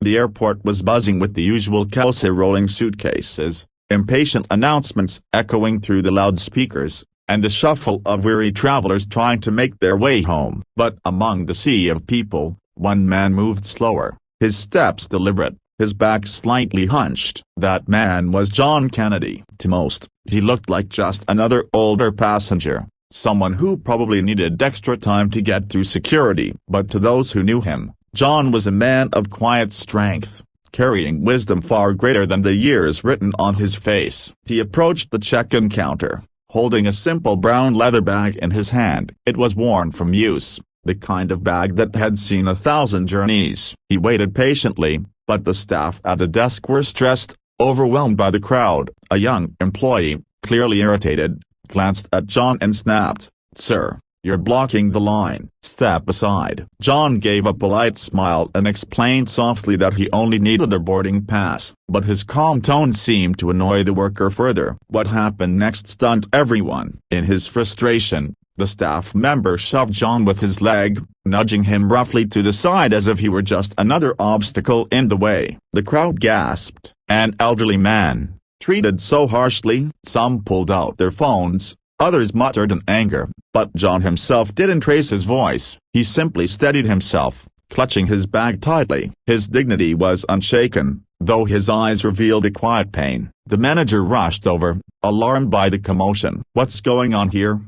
The airport was buzzing with the usual chaos, rolling suitcases, impatient announcements echoing through the loudspeakers, and the shuffle of weary travelers trying to make their way home. But among the sea of people, one man moved slower, his steps deliberate, his back slightly hunched. That man was John Kennedy. To most, he looked like just another older passenger, someone who probably needed extra time to get through security. But to those who knew him, John was a man of quiet strength, carrying wisdom far greater than the years written on his face. He approached the check-in counter, holding a simple brown leather bag in his hand. It was worn from use, the kind of bag that had seen 1,000 journeys. He waited patiently, but the staff at the desk were stressed, overwhelmed by the crowd. A young employee, clearly irritated, glanced at John and snapped, "Sir, you're blocking the line. Step aside." John gave a polite smile and explained softly that he only needed a boarding pass. But his calm tone seemed to annoy the worker further. What happened next stunned everyone. In his frustration, the staff member shoved John with his leg, nudging him roughly to the side as if he were just another obstacle in the way. The crowd gasped. An elderly man, treated so harshly. Some pulled out their phones, others muttered in anger, but John himself didn't raise his voice. He simply steadied himself, clutching his bag tightly. His dignity was unshaken, though his eyes revealed a quiet pain. The manager rushed over, alarmed by the commotion. "What's going on here?"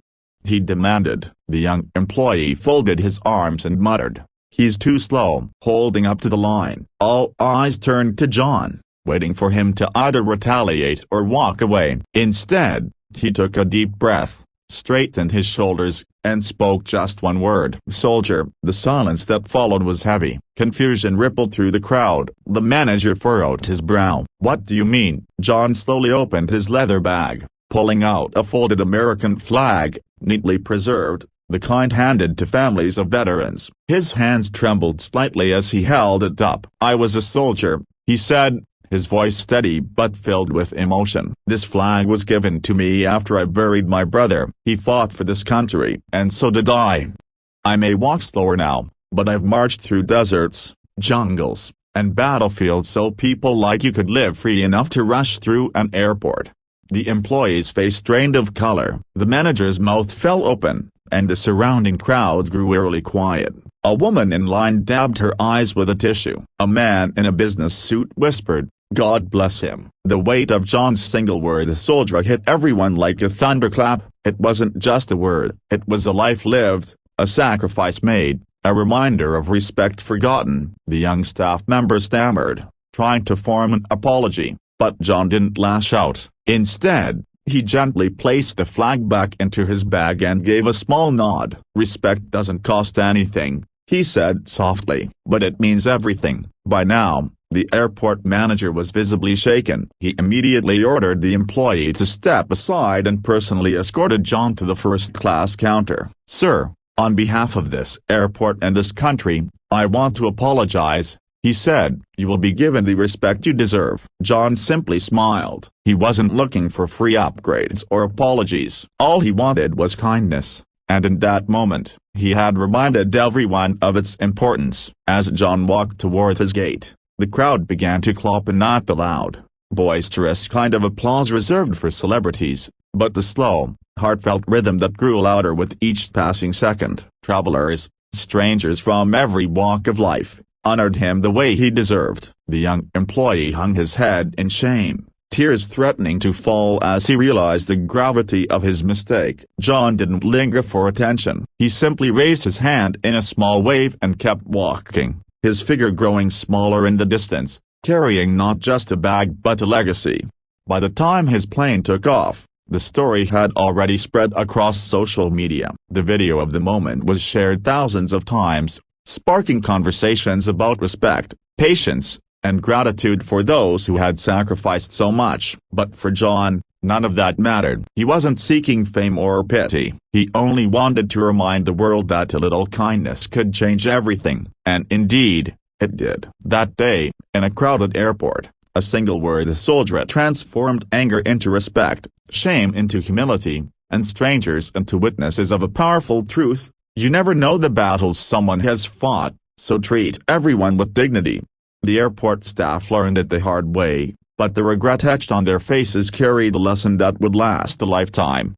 he demanded. The young employee folded his arms and muttered, "He's too slow." Holding up to the line, all eyes turned to John, waiting for him to either retaliate or walk away. Instead, he took a deep breath, straightened his shoulders, and spoke just one word: "Soldier." The silence that followed was heavy. Confusion rippled through the crowd. The manager furrowed his brow. "What do you mean?" John slowly opened his leather bag, pulling out a folded American flag, neatly preserved, the kind handed to families of veterans. His hands trembled slightly as he held it up. "I was a soldier," he said, his voice steady but filled with emotion. "This flag was given to me after I buried my brother. He fought for this country, and so did I. I may walk slower now, but I've marched through deserts, jungles, and battlefields so people like you could live free enough to rush through an airport." The employee's face drained of color. The manager's mouth fell open, and the surrounding crowd grew eerily quiet. A woman in line dabbed her eyes with a tissue. A man in a business suit whispered, "God bless him." The weight of John's single word "soldier" hit everyone like a thunderclap. It wasn't just a word. It was a life lived, a sacrifice made, a reminder of respect forgotten. The young staff member stammered, trying to form an apology, but John didn't lash out. Instead, he gently placed the flag back into his bag and gave a small nod. "Respect doesn't cost anything," he said softly, "but it means everything." By now, the airport manager was visibly shaken. He immediately ordered the employee to step aside and personally escorted John to the first-class counter. "Sir, on behalf of this airport and this country, I want to apologize," he said. "You will be given the respect you deserve." John simply smiled. He wasn't looking for free upgrades or apologies. All he wanted was kindness, and in that moment, he had reminded everyone of its importance. As John walked toward his gate, the crowd began to clap, and not the loud, boisterous kind of applause reserved for celebrities, but the slow, heartfelt rhythm that grew louder with each passing second. Travelers, strangers from every walk of life, honored him the way he deserved. The young employee hung his head in shame, tears threatening to fall as he realized the gravity of his mistake. John didn't linger for attention. He simply raised his hand in a small wave and kept walking, his figure growing smaller in the distance, carrying not just a bag but a legacy. By the time his plane took off, the story had already spread across social media. The video of the moment was shared thousands of times, sparking conversations about respect, patience, and gratitude for those who had sacrificed so much. But for John, none of that mattered. He wasn't seeking fame or pity. He only wanted to remind the world that a little kindness could change everything. And indeed, it did. That day, in a crowded airport, a single word "soldier" transformed anger into respect, shame into humility, and strangers into witnesses of a powerful truth: you never know the battles someone has fought, so treat everyone with dignity. The airport staff learned it the hard way, but the regret etched on their faces carried a lesson that would last a lifetime.